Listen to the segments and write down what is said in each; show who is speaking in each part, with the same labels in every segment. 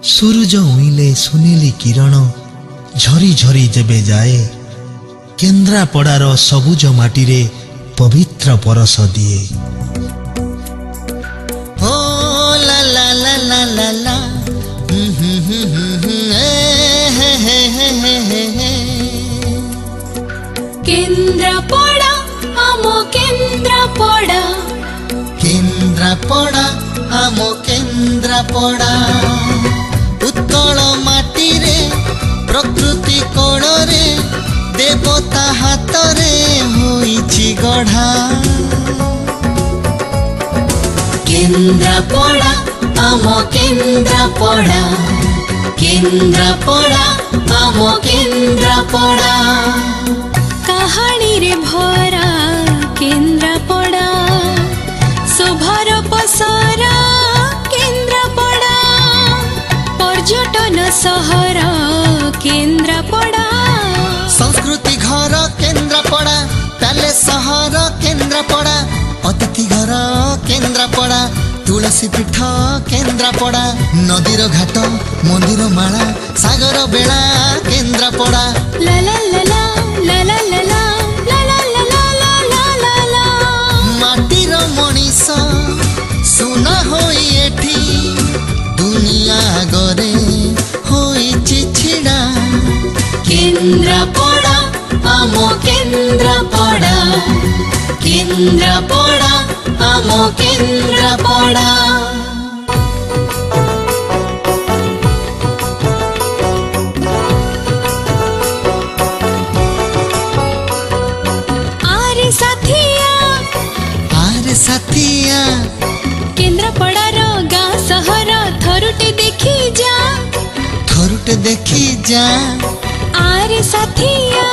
Speaker 1: सूरज उइले सुनीली किरण झरी झरी जेबे जाए केन्द्रापड़ार सबुज माटीरे पवित्र परस दिए।
Speaker 2: ओ ला ला ला ला ला ला
Speaker 3: केन्द्रापड़ा आमो केन्द्रापड़ा
Speaker 2: केन्द्रापड़ा आमो केन्द्रापड़ा उत्कल माटी रे प्रकृति कोण रे देवता हाथ रे होइछि गढ़ा।
Speaker 3: केन्द्रापड़ा आमो केन्द्रापड़ा केन्द्रापड़ा आमो केन्द्रापड़ा कहानी रे भरा केन्द्रापड़ा शोभार पसारा केन्द्रापड़ा पर्यटन सहर केन्द्रापड़ा
Speaker 2: संस्कृति घर केन्द्रापड़ा पैलेस सहर केन्द्रापड़ा अतिथि घर केन्द्रापड़ा तुलसी पीठ केन्द्रापड़ा नदीर घाट मंदिर माला सागर बेला केन्द्रापड़ा
Speaker 3: ला ला ला ला ला ला ला ला ला ला ला ला ला ला
Speaker 2: माटीर मनीष सुना होई एठी दुनिया गरे होइछि छिड़ा।
Speaker 3: केन्द्रापड़ा आमो केन्द्रापड़ा केन्द्रापड़ा आमो केन्द्रापड़ा आरे
Speaker 2: साथिया
Speaker 3: केन्द्रापड़ार गाँ सहर थरुटे देखी जा आरे साथिया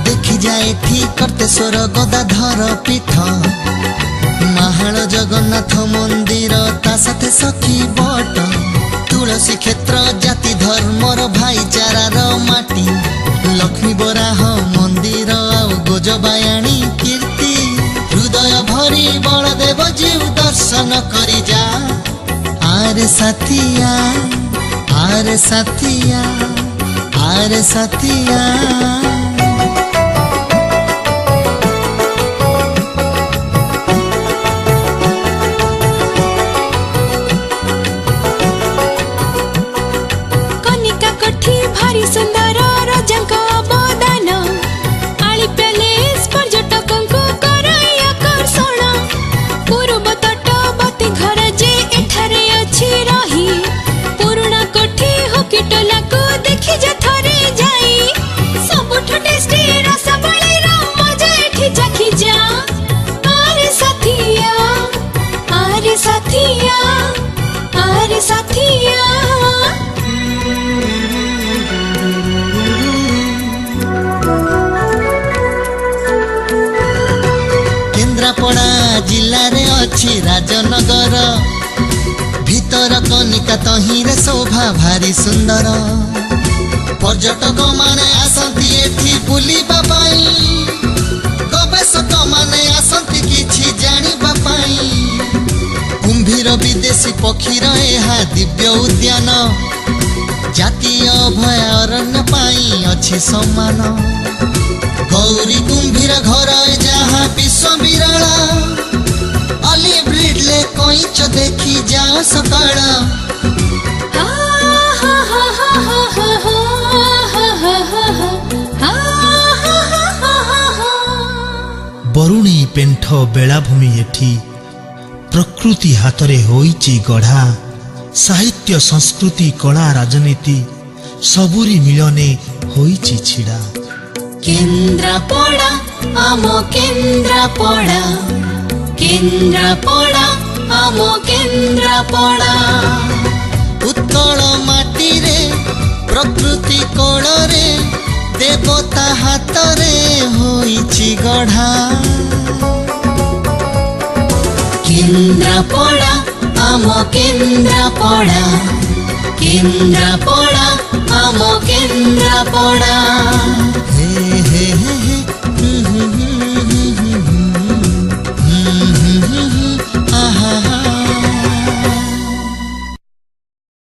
Speaker 2: देखी जाए ठीक करते स्वर गदाधर पीठ महाल जगन्नाथ मंदिर ता साथे सखी बट तुलसी क्षेत्र जाति धर्मर भाईचारार माटी लक्ष्मी बराह मंदिर आउ गोजबायाणी कीर्ति हृदय भरी बलदेव जीव दर्शन करी जा। आरे साथिया आरे साथिया आरे साथिया
Speaker 3: कनिका कोठी भारी सुंदर रजांक अवदान आली पैलेस पर्यटकंकु कराई आकर्षण पूर्व तटवर्ती घर जे एठारे अछि रही पुराना कोठी होकिटला को देखि जा थरे जाई सबठो टेस्टी रसबळी रो मजा एठी चाखी जा। आरे साथिया आरे साथिया आरे साथिया
Speaker 2: केन्द्रापड़ा जिल्ला रे अछि राजनगर भीतर कनिका तहिरे शोभा भारी सुंदर पर्यटक माने आसंती एठी बुलिबा पाई गवेषक माने आसंती किछि जानिबा पाई कुंभीर विदेशी पक्षीर एहा दिव्य उद्यान जातीय अभयारण्य पाई अछि सम्मान गौरी कुंभीर घर जहाँ विश्व विरला ऑलिव रिडले कोइच देखी जा सकाळ।
Speaker 1: बरुणी पेंठ बेलाभूमि एठी प्रकृति हातरे होइछि गढ़ा साहित्य संस्कृति कला राजनीति सबुरी मिलने होइछि छिड़ा।
Speaker 3: केन्द्रापड़ा आमो केन्द्रापड़ा केन्द्रापड़ा आमो केन्द्रापड़ा
Speaker 2: उत्कल माटी रे प्रकृति कोण रे देवता हाथ रे होइछि गढ़ा।
Speaker 3: केन्द्रापड़ा आमो केन्द्रापड़ा केन्द्रापड़ा आमो केन्द्रापड़ा
Speaker 2: हे हे हे